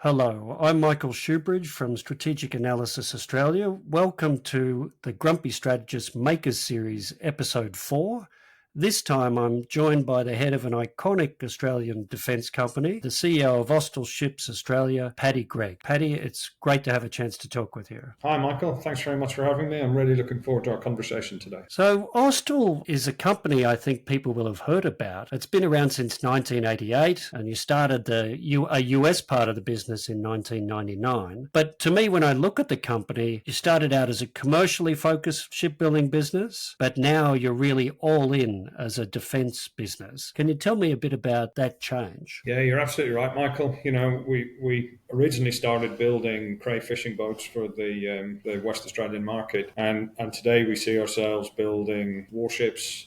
Hello, I'm Michael Shoebridge from Strategic Analysis Australia. Welcome to the Grumpy Strategist Makers Series, Episode 4. This time I'm joined by the head of an iconic Australian defence company, the CEO of Austal Ships Australia, Paddy Gregg. Paddy, it's great to have a chance to talk with you. Hi, Michael. Thanks very much for having me. I'm really looking forward to our conversation today. So Austal is a company I think people will have heard about. It's been around since 1988, and you started a US part of the business in 1999. But to me, when I look at the company, you started out as a commercially focused shipbuilding business, but now you're really all in as a defence business. Can you tell me a bit about that change? Yeah, you're absolutely right, Michael. You know, we originally started building cray fishing boats for the West Australian market, and today we see ourselves building warships,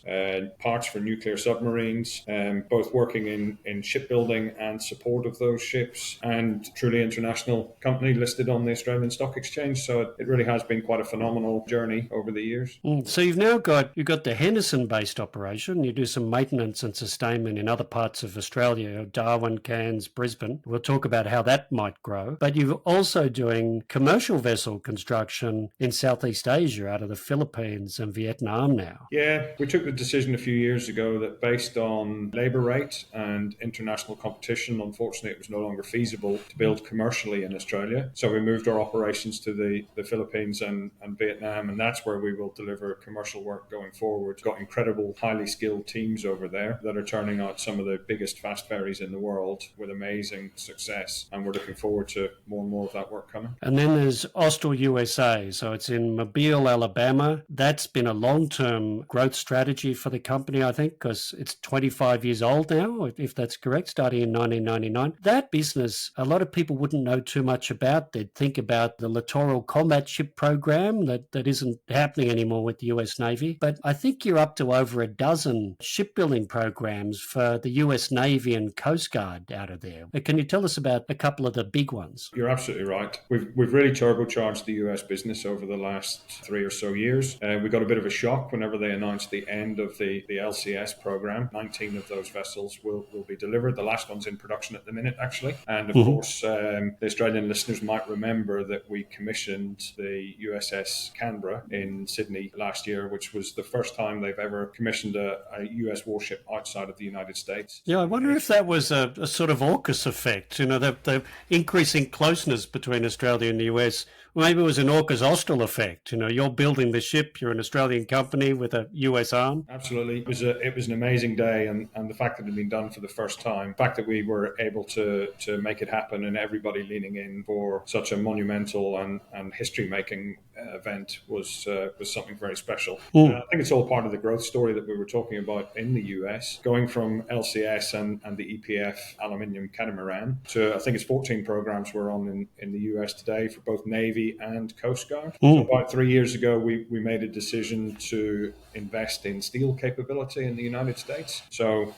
parts for nuclear submarines, both working in shipbuilding and support of those ships, and truly international company listed on the Australian Stock Exchange. So it really has been quite a phenomenal journey over the years. So you've got the Henderson-based operation. You do some maintenance and sustainment in other parts of Australia, Darwin, Cairns, Brisbane. We'll talk about how that might grow. But you're also doing commercial vessel construction in Southeast Asia out of the Philippines and Vietnam now. Yeah, we took the decision a few years ago that based on labour rate and international competition, unfortunately it was no longer feasible to build commercially in Australia. So we moved our operations to the Philippines and Vietnam, and that's where we will deliver commercial work going forward. We've got incredible, highly skilled teams over there that are turning out some of the biggest fast ferries in the world with amazing success, and we're looking forward to more and more of that work coming. And then there's Austal USA, so it's in Mobile, Alabama. That's been a long-term growth strategy for the company, I think, because it's 25 years old now, if that's correct, starting in 1999. That business, a lot of people wouldn't know too much about. They'd think about the Littoral Combat Ship program that isn't happening anymore with the US Navy. But I think you're up to over a dozen shipbuilding programs for the US Navy and Coast Guard out of there. Can you tell us about a couple of the big ones? You're absolutely right. We've really turbocharged the US business over the last 3 or so years. We got a bit of a shock whenever they announced the end of the LCS program. 19 of those vessels will be delivered. The last one's in production at the minute, actually. And of course, the Australian listeners might remember that we commissioned the USS Canberra in Sydney last year, which was the first time they've ever commissioned a US warship outside of the United States. Yeah, I wonder if that was a sort of AUKUS effect, the increasing closeness between Australia and the US. Maybe it was an AUKUS Austal effect. You're building the ship, you're an Australian company with a US arm. Absolutely. It was an amazing day, and the fact that it had been done for the first time, the fact that we were able to make it happen and everybody leaning in for such a monumental and history-making event was something very special. I think it's all part of the growth story that we were talking about in the US, going from LCS and the EPF aluminium catamaran to, I think it's 14 programs we're on in the US today for both Navy and Coast Guard. So about 3 years ago, we made a decision to invest in steel capability in the United States. So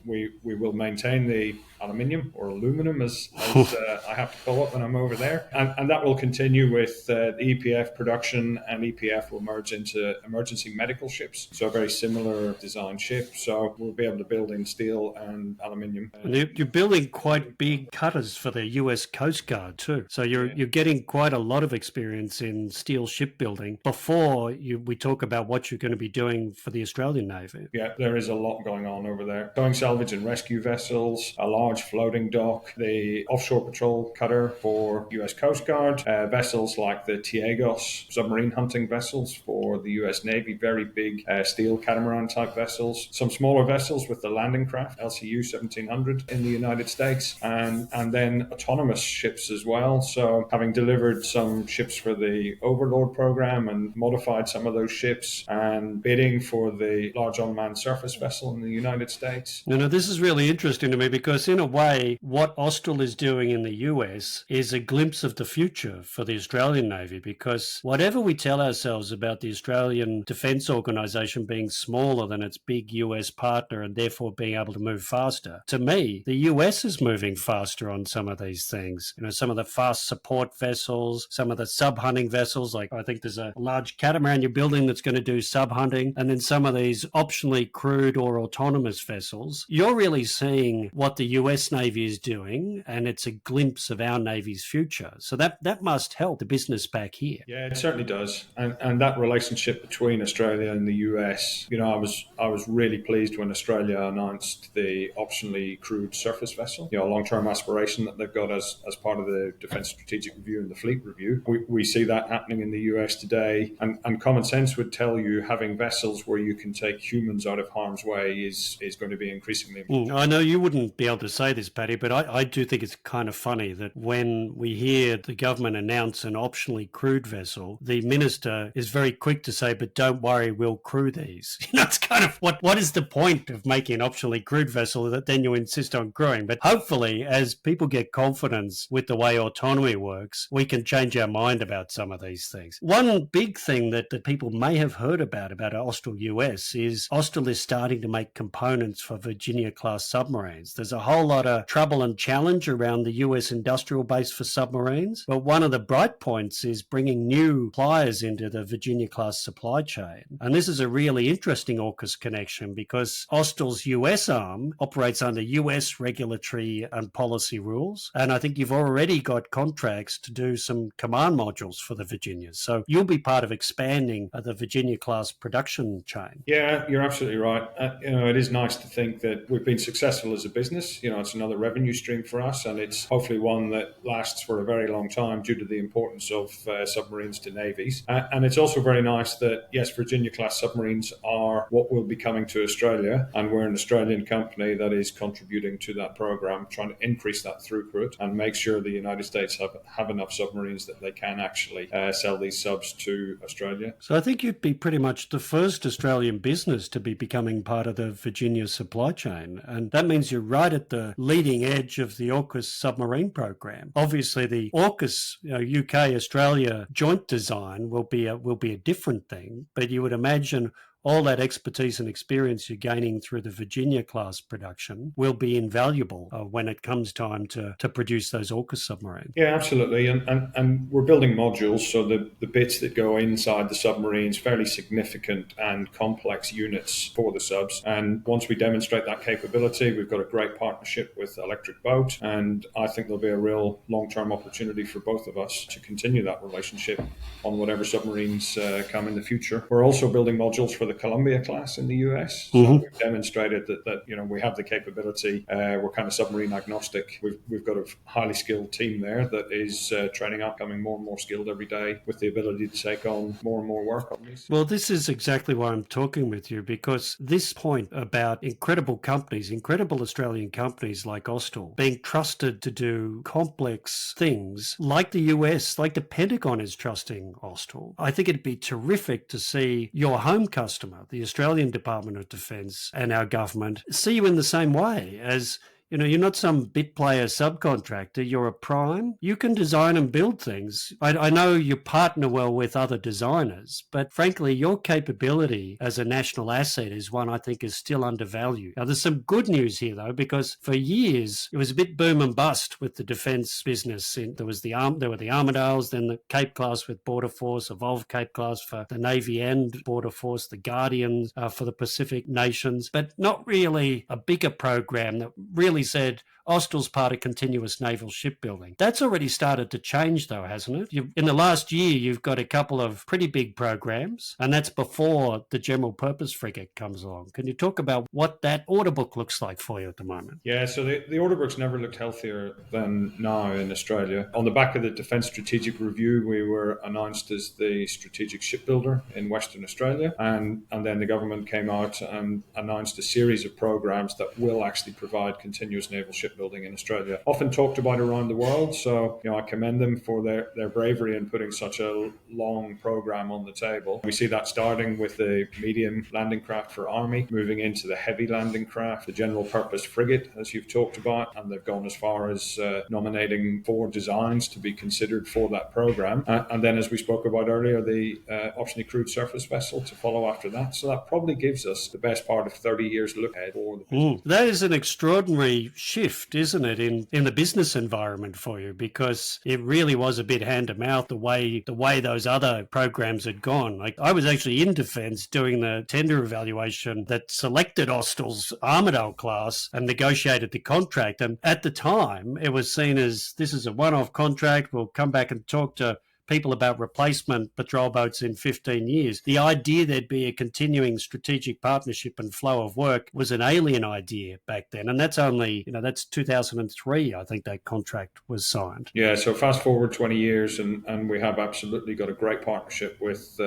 we will maintain the aluminium or aluminum, as I have to call it when I'm over there. And that will continue with the EPF production, and EPF will merge into emergency medical ships. So a very similar design ship. So we'll be able to build in steel and aluminium. You're building quite big cutters for the US Coast Guard too. So you're getting quite a lot of experience in steel shipbuilding before we talk about what you're going to be doing for the Australian Navy. Yeah, there is a lot going on over there. Towing salvage and rescue vessels, a large floating dock, the offshore patrol cutter for US Coast Guard, vessels like the Tiegos submarine hunting vessels for the US Navy, very big steel catamaran type vessels, some smaller vessels with the landing craft, LCU 1700 in the United States, and then autonomous ships as well. So having delivered some ships for the Overlord program and modified some of those ships, and bidding for the large unmanned surface vessel in the United States. This is really interesting to me because in a way, what Austal is doing in the US is a glimpse of the future for the Australian Navy, because whatever we tell ourselves about the Australian Defence Organisation being small smaller than its big US partner and therefore being able to move faster. To me, the US is moving faster on some of these things. Some of the fast support vessels, some of the sub-hunting vessels, like I think there's a large catamaran you're building that's going to do sub-hunting, and then some of these optionally crewed or autonomous vessels. You're really seeing what the US Navy is doing, and it's a glimpse of our Navy's future. So that must help the business back here. Yeah, it certainly does. And that relationship between Australia and the US, I was really pleased when Australia announced the optionally crewed surface vessel, a long-term aspiration that they've got as part of the Defence Strategic Review and the Fleet Review. We see that happening in the US today. And common sense would tell you having vessels where you can take humans out of harm's way is going to be increasingly important. I know you wouldn't be able to say this, Paddy, but I do think it's kind of funny that when we hear the government announce an optionally crewed vessel, the minister is very quick to say, but don't worry, we'll crew these. It's kind of what is the point of making an optionally crewed vessel that then you insist on crewing? But hopefully, as people get confidence with the way autonomy works, we can change our mind about some of these things. One big thing that people may have heard about Austal US is Austal is starting to make components for Virginia-class submarines. There's a whole lot of trouble and challenge around the US industrial base for submarines, but one of the bright points is bringing new suppliers into the Virginia-class supply chain. And this is a really interesting AUKUS connection because Austal's US arm operates under US regulatory and policy rules, and I think you've already got contracts to do some command modules for the Virginias. So you'll be part of expanding the Virginia-class production chain. Yeah, you're absolutely right. It is nice to think that we've been successful as a business. It's another revenue stream for us, and it's hopefully one that lasts for a very long time due to the importance of submarines to navies. And it's also very nice that, yes, Virginia-class submarines are what will be coming to Australia, and we're an Australian company that is contributing to that program, trying to increase that throughput and make sure the United States have enough submarines that they can actually sell these subs to Australia. So I think you'd be pretty much the first Australian business to be becoming part of the Virginia supply chain. And that means you're right at the leading edge of the AUKUS submarine program. Obviously, the AUKUS UK-Australia joint design will be a different thing, but you would imagine all that expertise and experience you're gaining through the Virginia-class production will be invaluable when it comes time to produce those AUKUS submarines. Yeah, absolutely. And we're building modules, so the bits that go inside the submarines, fairly significant and complex units for the subs. And once we demonstrate that capability, we've got a great partnership with Electric Boat, and I think there'll be a real long-term opportunity for both of us to continue that relationship on whatever submarines come in the future. We're also building modules for the Columbia class in the US. So we've demonstrated that we have the capability. We're kind of submarine agnostic. We've got a highly skilled team there that is training up, becoming more and more skilled every day with the ability to take on more and more work on these. Well, this is exactly why I'm talking with you, because this point about incredible companies, incredible Australian companies like Austal being trusted to do complex things like the US, like the Pentagon is trusting Austal. I think it'd be terrific to see your home customer, the Australian Department of Defence, and our government see you in the same way as you're not some bit player subcontractor. You're a prime. You can design and build things. I know you partner well with other designers, but frankly, your capability as a national asset is one I think is still undervalued. Now, there's some good news here, though, because for years, it was a bit boom and bust with the defence business. There were the Armadales, then the Cape class with Border Force, Evolved Cape class for the Navy and Border Force, the Guardians for the Pacific nations, but not really a bigger program that really said Austal's part of continuous naval shipbuilding. That's already started to change, though, hasn't it? In the last year, you've got a couple of pretty big programs, and that's before the general purpose frigate comes along. Can you talk about what that order book looks like for you at the moment? Yeah, so the order book's never looked healthier than now in Australia. On the back of the Defence Strategic Review, we were announced as the strategic shipbuilder in Western Australia, and then the government came out and announced a series of programs that will actually provide continuous continuous naval shipbuilding in Australia. Often talked about around the world, so I commend them for their bravery in putting such a long program on the table. We see that starting with the medium landing craft for Army, moving into the heavy landing craft, the general purpose frigate, as you've talked about, and they've gone as far as nominating 4 designs to be considered for that program. And then, as we spoke about earlier, the optionally crewed surface vessel to follow after that. So that probably gives us the best part of 30 years look ahead for the business. That is an extraordinary shift, isn't it, in the business environment for you, because it really was a bit hand to mouth the way those other programs had gone. Like, I was actually in defence doing the tender evaluation that selected Austal's Armidale class and negotiated the contract. And at the time, it was seen as this is a one-off contract. We'll come back and talk to people about replacement patrol boats in 15 years. The idea there'd be a continuing strategic partnership and flow of work was an alien idea back then. And that's only, that's 2003, I think that contract was signed. Yeah, so fast forward 20 years and we have absolutely got a great partnership with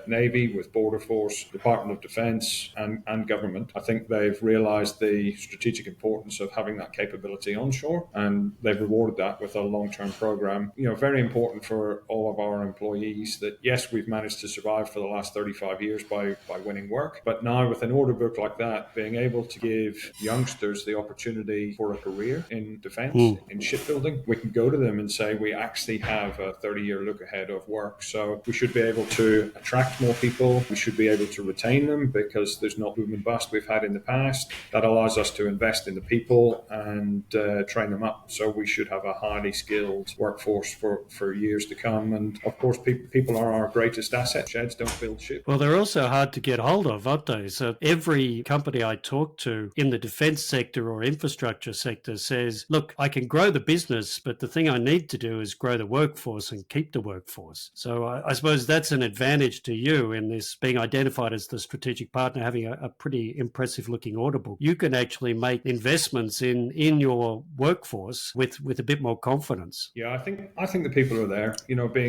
Navy, with Border Force, Department of Defence and government. I think they've realised the strategic importance of having that capability onshore, and they've rewarded that with a long-term programme. Very important for all of our employees that, yes, we've managed to survive for the last 35 years by winning work, but now with an order book like that, being able to give youngsters the opportunity for a career in defence, in shipbuilding, we can go to them and say we actually have a 30-year look ahead of work. So we should be able to attract more people. We should be able to retain them because there's not boom and bust we've had in the past. That allows us to invest in the people and train them up. So we should have a highly skilled workforce for years to come. And of course, people are our greatest asset. Sheds don't build ships. Well, they're also hard to get hold of, aren't they? So every company I talk to in the defence sector or infrastructure sector says, look, I can grow the business, but the thing I need to do is grow the workforce and keep the workforce. So I suppose that's an advantage to you in this being identified as the strategic partner, having a pretty impressive looking order book. You can actually make investments in your workforce with a bit more confidence. Yeah, I think the people are there.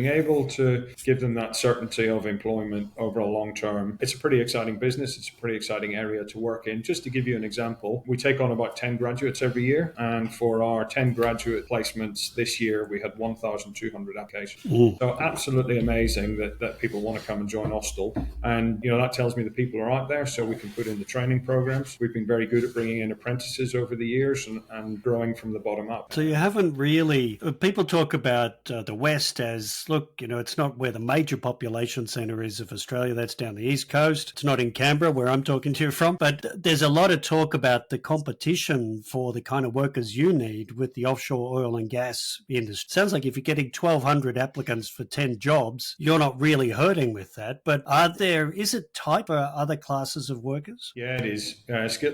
Being able to give them that certainty of employment over a long term, it's a pretty exciting business. It's a pretty exciting area to work in. Just to give you an example, we take on about 10 graduates every year. And for our 10 graduate placements this year, we had 1,200 applications. So absolutely amazing that people want to come and join Austal. And, that tells me the people are out there, so we can put in the training programs. We've been very good at bringing in apprentices over the years and growing from the bottom up. So you haven't really, people talk about the West as, look, it's not where the major population centre is of Australia. That's down the East Coast. It's not in Canberra, where I'm talking to you from. But there's a lot of talk about the competition for the kind of workers you need with the offshore oil and gas industry. Sounds like if you're getting 1,200 applicants for 10 jobs, you're not really hurting with that. But is it tight for other classes of workers? Yeah, it is.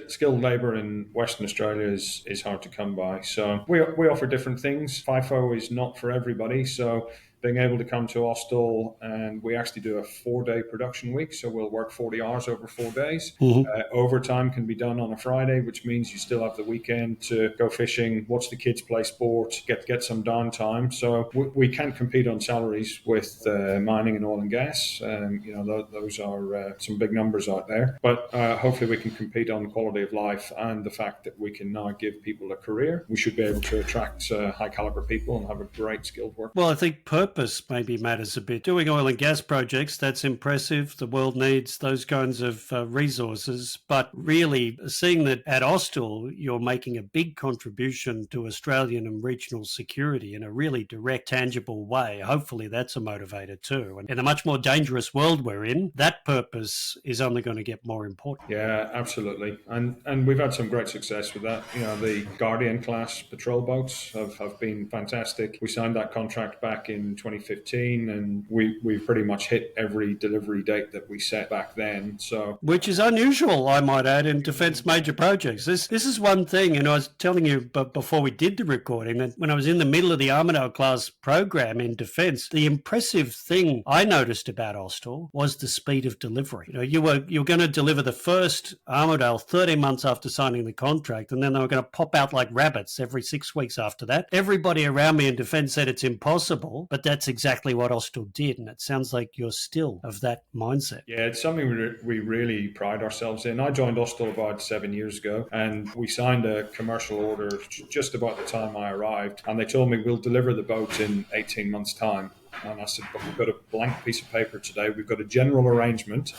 Skilled labour in Western Australia is hard to come by. So we offer different things. FIFO is not for everybody. So being able to come to Austal, and we actually do a 4-day production week, so we'll work 40 hours over 4 days. Overtime can be done on a Friday, which means you still have the weekend to go fishing, watch the kids play sport, get some downtime. So we can't compete on salaries with mining and oil and gas. Those are some big numbers out there. But hopefully we can compete on quality of life and the fact that we can now give people a career. We should be able to attract high caliber people and have a great skilled work. Well, I think purpose maybe matters a bit. Doing oil and gas projects, that's impressive. The world needs those kinds of resources. But really, seeing that at Austal, you're making a big contribution to Australian and regional security in a really direct, tangible way, hopefully that's a motivator too. And in a much more dangerous world we're in, that purpose is only going to get more important. Yeah, absolutely. And we've had some great success with that. The Guardian class patrol boats have been fantastic. We signed that contract back in 2015, and we've pretty much hit every delivery date that we set back then. So, which is unusual, I might add, in defence major projects. This is one thing, and I was telling you before we did the recording that when I was in the middle of the Armidale class program in defence, the impressive thing I noticed about Austal was the speed of delivery. You were going to deliver the first Armidale 13 months after signing the contract, and then they were going to pop out like rabbits every 6 weeks after that. Everybody around me in defence said it's impossible, but that's exactly what Austal did, and it sounds like you're still of that mindset. Yeah, it's something we really pride ourselves in. I joined Austal about 7 years ago, and we signed a commercial order just about the time I arrived, and they told me we'll deliver the boat in 18 months' time. And I said, but we've got a blank piece of paper today. We've got a general arrangement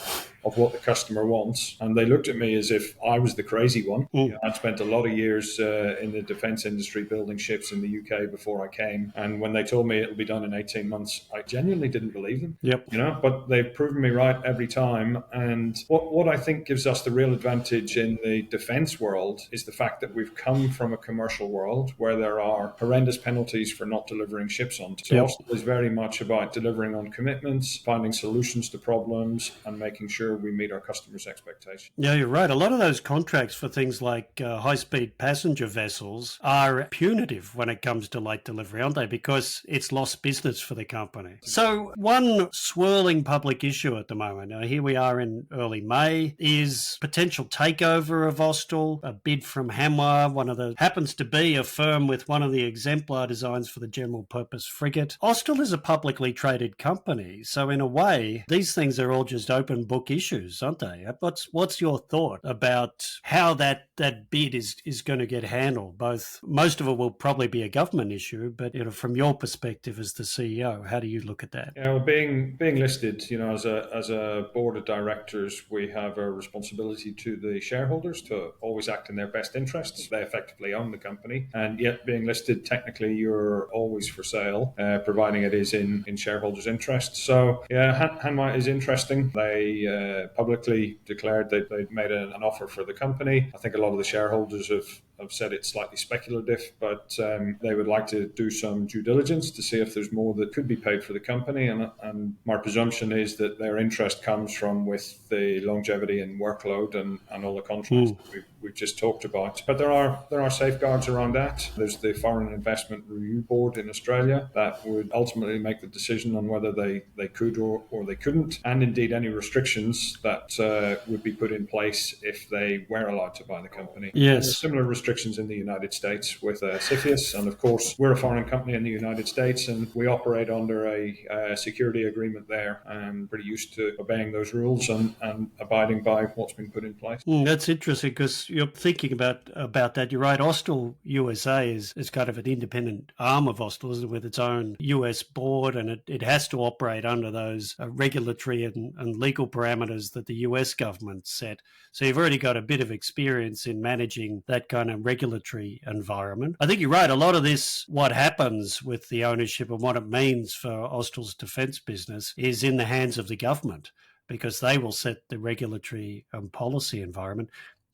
of what the customer wants. And they looked at me as if I was the crazy one. You know, I'd spent a lot of years in the defence industry building ships in the UK before I came. And when they told me it'll be done in 18 months, I genuinely didn't believe them. Yep. You know, but they've proven me right every time. And what I think gives us the real advantage in the defence world is the fact that we've come from a commercial world where there are horrendous penalties for not delivering ships on. So Austal is very much about delivering on commitments, finding solutions to problems, and making sure we meet our customers' expectations. Yeah, you're right. A lot of those contracts for things like high-speed passenger vessels are punitive when it comes to late delivery, aren't they? Because it's lost business for the company. So one swirling public issue at the moment, here we are in early May, is potential takeover of Austal, a bid from Hanwha, happens to be a firm with one of the exemplar designs for the general purpose frigate. Austal is a publicly traded company, so in a way, these things are all just open book issues, aren't they? What's your thought about how that bid is going to get handled? Most of it will probably be a government issue, but from your perspective as the CEO, how do you look at that? Yeah, well, being listed, as a board of directors, we have a responsibility to the shareholders to always act in their best interests. They effectively own the company, and yet being listed, technically, you're always for sale, providing it is in shareholders' interests. So, yeah, Hanwha is interesting. They publicly declared that they'd made an offer for the company. I think a lot of the shareholders have said it's slightly speculative, but they would like to do some due diligence to see if there's more that could be paid for the company. And my presumption is that their interest comes from with the longevity and workload and all the contracts that we've just talked about. But there are safeguards around that. There's the Foreign Investment Review Board in Australia that would ultimately make the decision on whether they could or they couldn't, and indeed any restrictions that would be put in place if they were allowed to buy the company. Yes. Similar restrictions in the United States with CFIUS, and of course we're a foreign company in the United States and we operate under a security agreement there, and pretty used to obeying those rules and abiding by what's been put in place. That's interesting because you're thinking about that. You're right. Austal USA is kind of an independent arm of Austal, isn't it, with its own US board, and it has to operate under those regulatory and legal parameters that the US government set. So you've already got a bit of experience in managing that kind of regulatory environment. I think you're right. A lot of this, what happens with the ownership and what it means for Austal's defence business, is in the hands of the government, because they will set the regulatory and policy environment.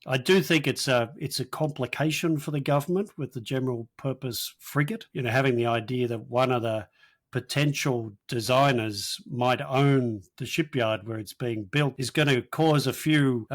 I do think it's a complication for the government with the general purpose frigate, having the idea that one of the potential designers might own the shipyard where it's being built is going to cause a few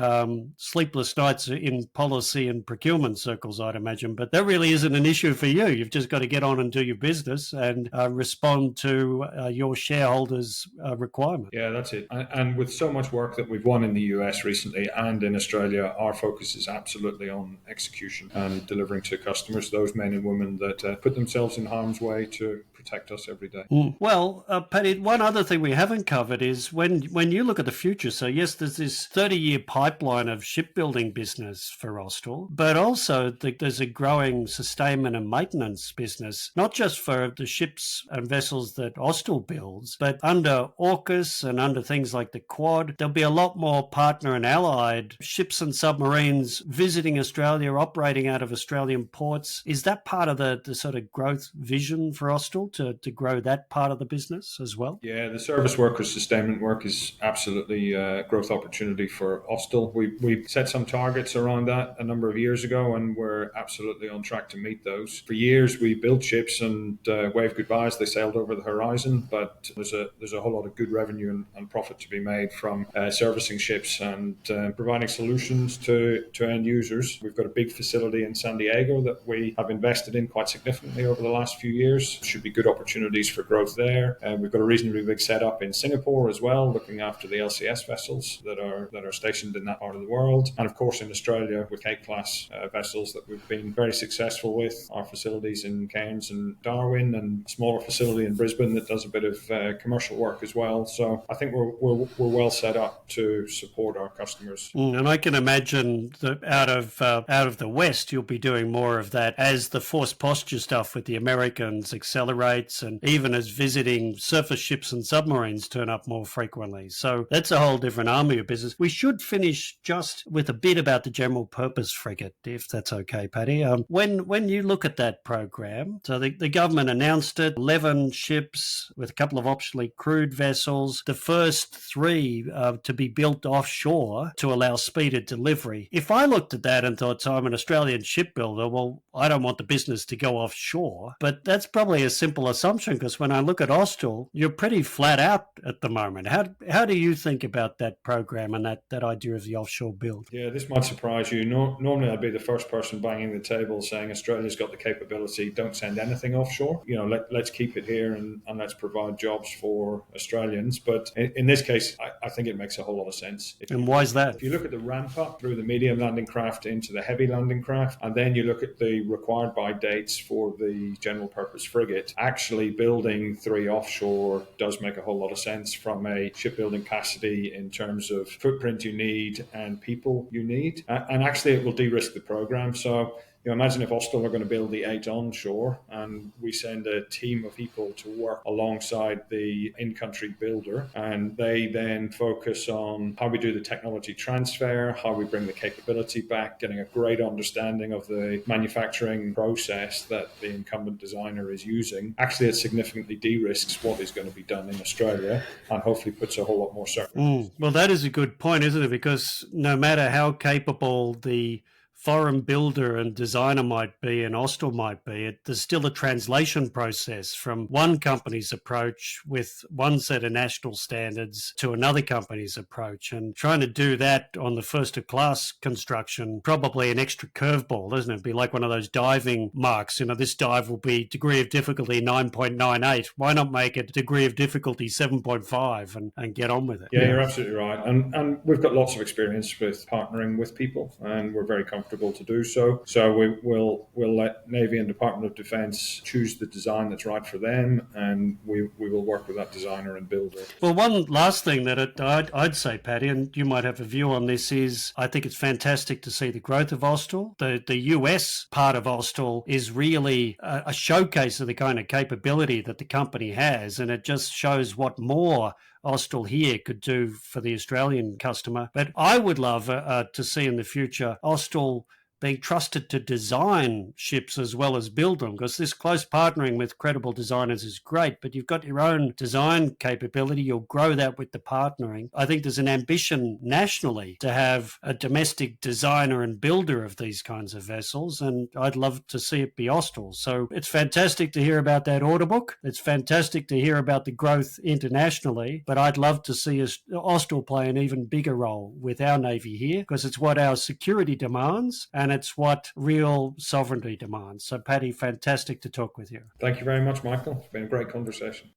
sleepless nights in policy and procurement circles, I'd imagine. But that really isn't an issue for you. You've just got to get on and do your business and respond to your shareholders' requirement. Yeah, that's it. And with so much work that we've won in the US recently and in Australia, our focus is absolutely on execution and delivering to customers, those men and women that put themselves in harm's way to protect us every day. Well, Paddy, one other thing we haven't covered is when you look at the future. So yes, there's this 30-year pipeline of shipbuilding business for Austal, but also there's a growing sustainment and maintenance business, not just for the ships and vessels that Austal builds, but under AUKUS and under things like the Quad, there'll be a lot more partner and allied ships and submarines visiting Australia, operating out of Australian ports. Is that part of the sort of growth vision for Austal to grow that part of the business as well? Yeah, the service work or sustainment work is absolutely a growth opportunity for Austal. We set some targets around that a number of years ago, and we're absolutely on track to meet those. For years, we built ships and waved goodbye as they sailed over the horizon, but there's a whole lot of good revenue and profit to be made from servicing ships and providing solutions to end users. We've got a big facility in San Diego that we have invested in quite significantly over the last few years. It should be good good opportunities for growth there. We've got a reasonably big setup in Singapore as well, looking after the LCS vessels that are stationed in that part of the world. And of course in Australia with Cape-class vessels that we've been very successful with. Our facilities in Cairns and Darwin, and a smaller facility in Brisbane that does a bit of commercial work as well. So I think we're well set up to support our customers. And I can imagine that out of the West, you'll be doing more of that as the force posture stuff with the Americans accelerates, and even as visiting surface ships and submarines turn up more frequently. So that's a whole different army of business. We should finish just with a bit about the general purpose frigate, if that's okay, Paddy. When you look at that program, so the government announced it, 11 ships with a couple of optionally crewed vessels, the first 3 to be built offshore to allow speeded delivery. If I looked at that and thought, so I'm an Australian shipbuilder, well, I don't want the business to go offshore. But that's probably a simple assumption, because when I look at Austal, you're pretty flat out at the moment. How do you think about that program and that idea of the offshore build? Yeah, this might surprise you. Normally I'd be the first person banging the table saying Australia's got the capability, don't send anything offshore. Let's keep it here and let's provide jobs for Australians. But in this case, I think it makes a whole lot of sense. And why is that? If you look at the ramp up through the medium landing craft into the heavy landing craft, and then you look at the required by dates for the general purpose frigate, actually building 3 offshore does make a whole lot of sense from a shipbuilding capacity in terms of footprint you need and people you need. And actually it will de-risk the program. So imagine if Austal are going to build the 8 onshore and we send a team of people to work alongside the in-country builder, and they then focus on how we do the technology transfer, how we bring the capability back, getting a great understanding of the manufacturing process that the incumbent designer is using. Actually, it significantly de-risks what is going to be done in Australia and hopefully puts a whole lot more certainty. Well, that is a good point, isn't it? Because no matter how capable the foreign builder and designer might be and Austal might be, there's still a translation process from one company's approach with one set of national standards to another company's approach. And trying to do that on the first of class construction, probably an extra curveball, isn't it? It'd be like one of those diving marks. This dive will be degree of difficulty 9.98. Why not make it degree of difficulty 7.5 and get on with it? Yeah, you're absolutely right. And we've got lots of experience with partnering with people, and we're very comfortable to do so. So we'll let Navy and Department of Defence choose the design that's right for them, and we will work with that designer and builder. Well, one last thing that I'd say, Paddy, and you might have a view on this, is I think it's fantastic to see the growth of Austal. The US part of Austal is really a showcase of the kind of capability that the company has, and it just shows what more Austal here could do for the Australian customer. But I would love to see in the future Austal being trusted to design ships as well as build them, because this close partnering with credible designers is great, but you've got your own design capability. You'll grow that with the partnering. I think there's an ambition nationally to have a domestic designer and builder of these kinds of vessels, and I'd love to see it be Austal. So it's fantastic to hear about that order book. It's fantastic to hear about the growth internationally, but I'd love to see Austal play an even bigger role with our Navy here, because it's what our security demands, and it's what real sovereignty demands. So, Paddy, fantastic to talk with you. Thank you very much, Michael. It's been a great conversation.